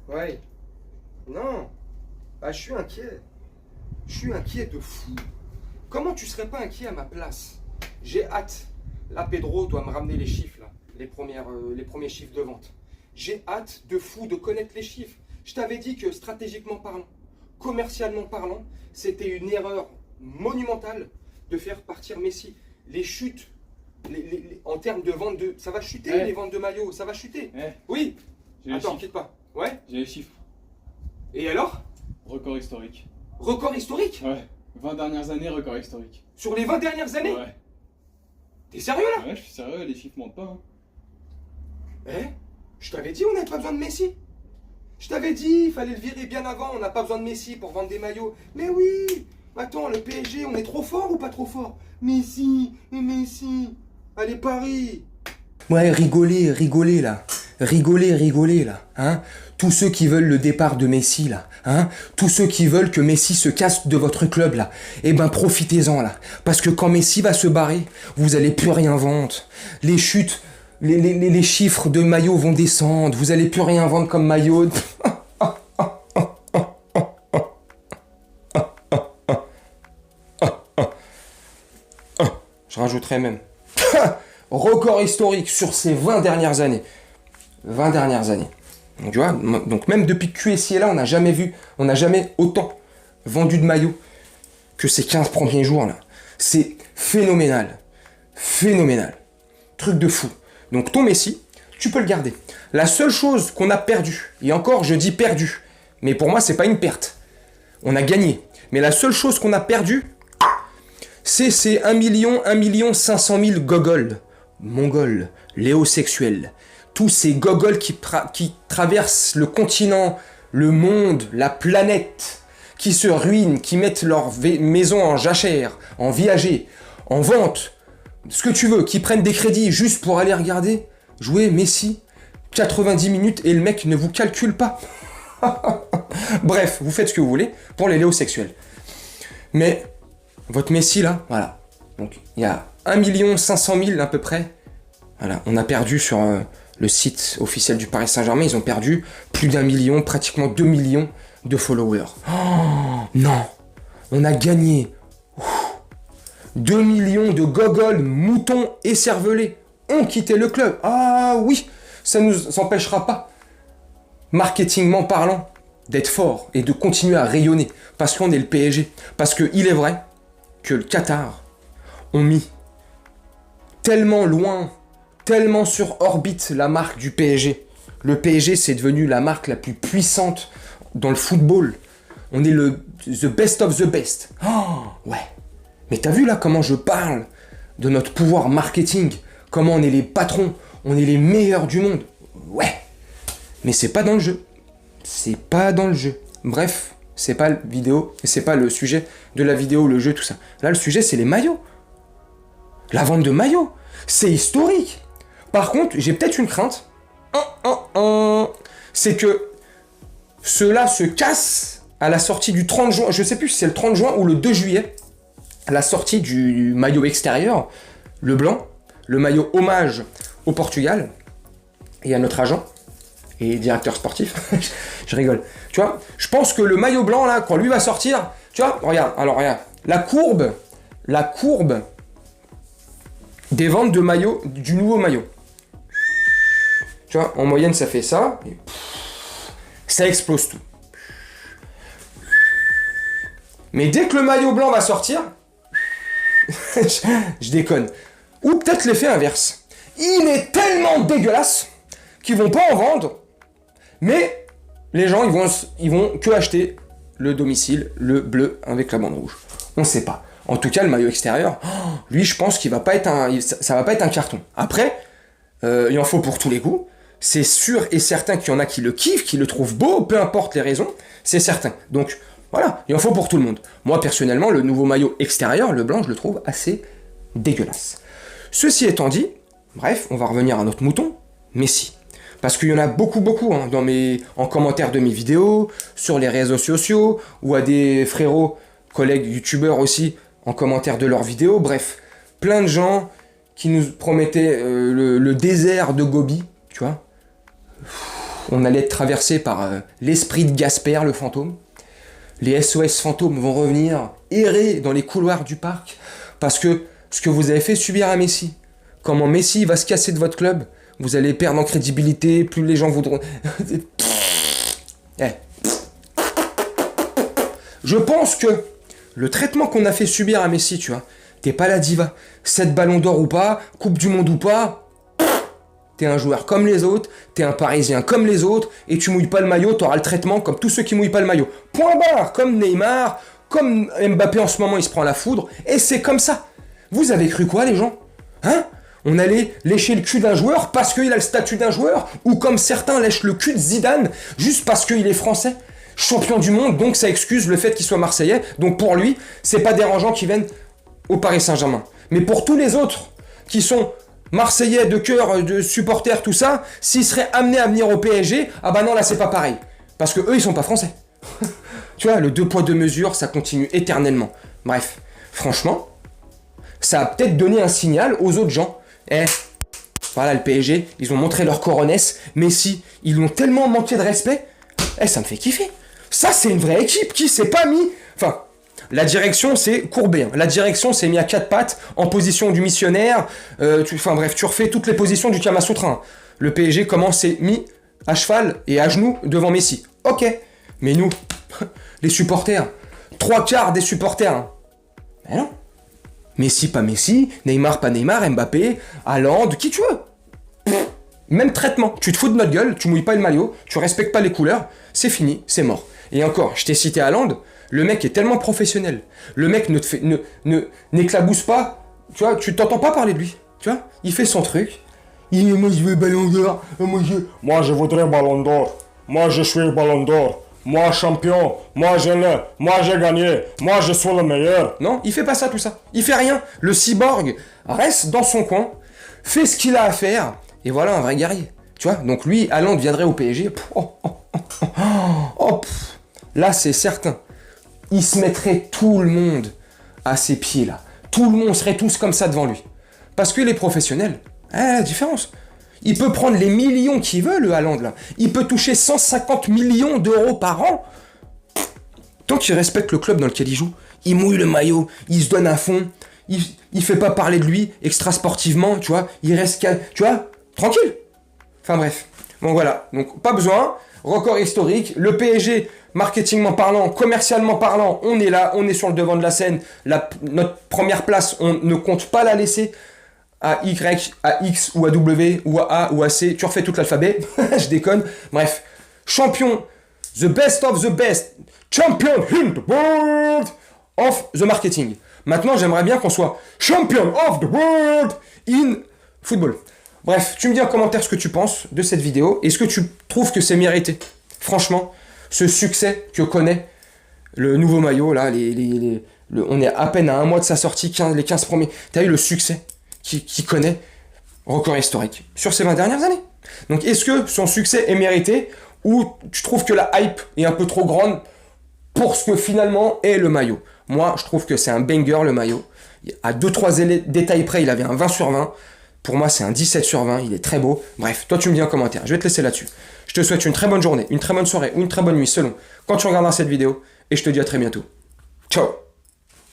Ouais. Non. Ah, je suis inquiet. Je suis inquiet de fou. Comment tu serais pas inquiet à ma place? J'ai hâte. Là, Pedro doit me ramener les chiffres, là. Les premiers chiffres de vente. J'ai hâte de fou de connaître les chiffres. Je t'avais dit que stratégiquement parlant, commercialement parlant, c'était une erreur monumentale de faire partir Messi. Les chutes, en termes de vente de... Ça va chuter, les ventes de maillots, ça va chuter. Oui. Attends, quitte pas. Ouais. J'ai les chiffres. Et alors? Record historique. Record historique? Ouais. 20 dernières années, record historique. Sur les 20 dernières années? Ouais. T'es sérieux là? Ouais, je suis sérieux, les chiffres mentent pas. Hein. Je t'avais dit, on n'avait pas besoin de Messi. Je t'avais dit, il fallait le virer bien avant, on n'a pas besoin de Messi pour vendre des maillots. Mais oui. Attends, le PSG, on est trop fort ou pas trop fort? Messi, Messi. Allez, Paris. Ouais, rigolez là. Rigolez là. Hein? Tous ceux qui veulent le départ de Messi là. Hein? Tous ceux qui veulent que Messi se casse de votre club là. Eh ben profitez-en là. Parce que quand Messi va se barrer, vous allez plus rien vendre. Les chutes, les chiffres de maillots vont descendre. Vous allez plus rien vendre comme maillot. Je rajouterais même. Record historique sur ces 20 dernières années. 20 dernières années. Donc, tu vois, donc même depuis que QSI est là, on n'a jamais autant vendu de maillots que ces 15 premiers jours là. C'est phénoménal. Phénoménal. Truc de fou. Donc ton Messi, tu peux le garder. La seule chose qu'on a perdue, et encore je dis perdu, mais pour moi c'est pas une perte. On a gagné. Mais la seule chose qu'on a perdue, c'est ces 1 500 000 gogoles, mongols, léosexuels, tous ces gogoles qui traversent le continent, le monde, la planète, qui se ruinent, qui mettent leur maison en jachère, en viager, en vente, ce que tu veux, qui prennent des crédits juste pour aller regarder jouer Messi, 90 minutes et le mec ne vous calcule pas. Bref, vous faites ce que vous voulez pour les léosexuels. Mais votre Messi là, voilà. Donc il y a 1 500 000 à peu près. Voilà, on a perdu sur le site officiel du Paris Saint-Germain, ils ont perdu plus d'1 million, pratiquement 2 millions de followers. Oh non, on a gagné. 2 millions de gogoles, moutons et cervelés ont quitté le club. Ah oui, ça ne nous empêchera pas, marketingment parlant, d'être fort et de continuer à rayonner. Parce qu'on est le PSG. Parce qu'il est vrai que le Qatar ont mis tellement loin, tellement sur orbite la marque du PSG. Le PSG, c'est devenu la marque la plus puissante dans le football. On est le the best of the best. Oh, ouais. Mais t'as vu là comment je parle de notre pouvoir marketing? Comment on est les patrons, on est les meilleurs du monde. Ouais. Mais c'est pas dans le jeu. C'est pas dans le jeu. Bref, c'est pas la vidéo, c'est pas le sujet de la vidéo, le jeu, tout ça. Là, le sujet, c'est les maillots. La vente de maillots. C'est historique. Par contre, j'ai peut-être une crainte. C'est que cela se casse à la sortie du 30 juin. Je sais plus si c'est le 30 juin ou le 2 juillet. La sortie du maillot extérieur, le blanc, le maillot hommage au Portugal et à notre agent et directeur sportif. Je rigole. Tu vois, je pense que le maillot blanc, là, quand lui va sortir, tu vois, regarde, alors regarde, la courbe des ventes de maillots, du nouveau maillot. Tu vois, en moyenne, ça fait ça, et ça explose tout. Mais dès que le maillot blanc va sortir, je déconne. Ou peut-être l'effet inverse. Il est tellement dégueulasse qu'ils vont pas en vendre, mais les gens ils vont que acheter le domicile, le bleu avec la bande rouge. On sait pas. En tout cas, le maillot extérieur, lui, je pense qu'il va pas être ça va pas être un carton. Après, il en faut pour tous les goûts. C'est sûr et certain qu'il y en a qui le kiffent, qui le trouvent beau, peu importe les raisons, c'est certain. Donc voilà, il en faut pour tout le monde. Moi, personnellement, le nouveau maillot extérieur, le blanc, je le trouve assez dégueulasse. Ceci étant dit, bref, on va revenir à notre mouton, Messi. Parce qu'il y en a beaucoup hein, en commentaire de mes vidéos, sur les réseaux sociaux, ou à des frérots, collègues youtubeurs aussi, en commentaire de leurs vidéos. Bref, plein de gens qui nous promettaient le désert de Gobi, tu vois. on allait être traversé par l'esprit de Gasper, le fantôme. Les SOS fantômes vont revenir errer dans les couloirs du parc parce que ce que vous avez fait subir à Messi, comment Messi va se casser de votre club, vous allez perdre en crédibilité, plus les gens voudront... Je pense que le traitement qu'on a fait subir à Messi, tu vois, t'es pas la diva, 7 ballons d'or ou pas, Coupe du Monde ou pas, t'es un joueur comme les autres, t'es un Parisien comme les autres, et tu mouilles pas le maillot, t'auras le traitement comme tous ceux qui mouillent pas le maillot. Point barre, comme Neymar, comme Mbappé en ce moment, il se prend la foudre, et c'est comme ça. Vous avez cru quoi, les gens? Hein? On allait lécher le cul d'un joueur parce qu'il a le statut d'un joueur, ou comme certains lèchent le cul de Zidane juste parce qu'il est français, champion du monde, donc ça excuse le fait qu'il soit marseillais, donc pour lui, c'est pas dérangeant qu'il vienne au Paris Saint-Germain. Mais pour tous les autres qui sont marseillais de cœur, de supporters, tout ça, s'ils seraient amenés à venir au PSG, ah bah non, là c'est pas pareil. Parce que eux, ils sont pas français. Tu vois, le 2 poids 2 mesures, ça continue éternellement. Bref, franchement, ça a peut-être donné un signal aux autres gens. Voilà, le PSG, ils ont montré leur coronesse, Messi, ils l'ont tellement manqué de respect, ça me fait kiffer. Ça, c'est une vraie équipe qui s'est pas mis... Enfin, la direction, c'est courbé. Hein. La direction, s'est mis à 4 pattes, en position du missionnaire. Enfin bref, tu refais toutes les positions du Kama Sutra. Hein. Le PSG, comment s'est mis à cheval et à genoux devant Messi. Ok, mais nous, les supporters, 3/4 des supporters. Hein. Ben non. Messi, pas Messi, Neymar, pas Neymar, Mbappé, Haaland, qui tu veux. Même traitement. Tu te fous de notre gueule, tu mouilles pas le maillot, tu respectes pas les couleurs, c'est fini, c'est mort. Et encore, je t'ai cité Haaland, le mec est tellement professionnel. Le mec n'éclabousse pas, tu vois, tu t'entends pas parler de lui. Tu vois, il fait son truc. Moi je veux ballon d'or, moi je voudrais ballon d'or. Moi je suis ballon d'or. Moi champion, moi j'ai gagné, moi je suis le meilleur. Non, il fait pas ça tout ça. Il fait rien. Le cyborg reste dans son coin, fait ce qu'il a à faire, et voilà un vrai guerrier. Tu vois, donc lui, Haaland viendrait au PSG. Là c'est certain. Il se mettrait tout le monde à ses pieds là. Tout le monde serait tous comme ça devant lui. Parce que les professionnels, la différence. Il peut prendre les millions qu'il veut, le Haaland, là. Il peut toucher 150 millions d'euros par an. Tant qu'il respecte le club dans lequel il joue, il mouille le maillot, il se donne à fond, il fait pas parler de lui extra sportivement, tu vois, il reste calme, tu vois, tranquille. Enfin bref, bon voilà, donc pas besoin, record historique, le PSG, marketingment parlant, commercialement parlant, on est là, on est sur le devant de la scène, notre première place, on ne compte pas la laisser à Y, à X ou à W ou à A ou à C, tu refais tout l'alphabet, je déconne, bref, champion, the best of the best, champion in the world of the marketing. Maintenant, j'aimerais bien qu'on soit champion of the world in football. Bref, tu me dis en commentaire ce que tu penses de cette vidéo. Est-ce que tu trouves que c'est mérité? Franchement, ce succès que connaît le nouveau maillot, là, on est à peine à un mois de sa sortie, les 15 premiers. T'as eu le succès qui connaît, record historique, sur ces 20 dernières années. Donc, est-ce que son succès est mérité ou tu trouves que la hype est un peu trop grande pour ce que finalement est le maillot? Moi, je trouve que c'est un banger, le maillot. À 2-3 détails près, il avait un 20 sur 20. Pour moi, c'est un 17 sur 20. Il est très beau. Bref, toi, tu me dis en commentaire. Je vais te laisser là-dessus. Je te souhaite une très bonne journée, une très bonne soirée ou une très bonne nuit selon quand tu regarderas cette vidéo. Et je te dis à très bientôt. Ciao!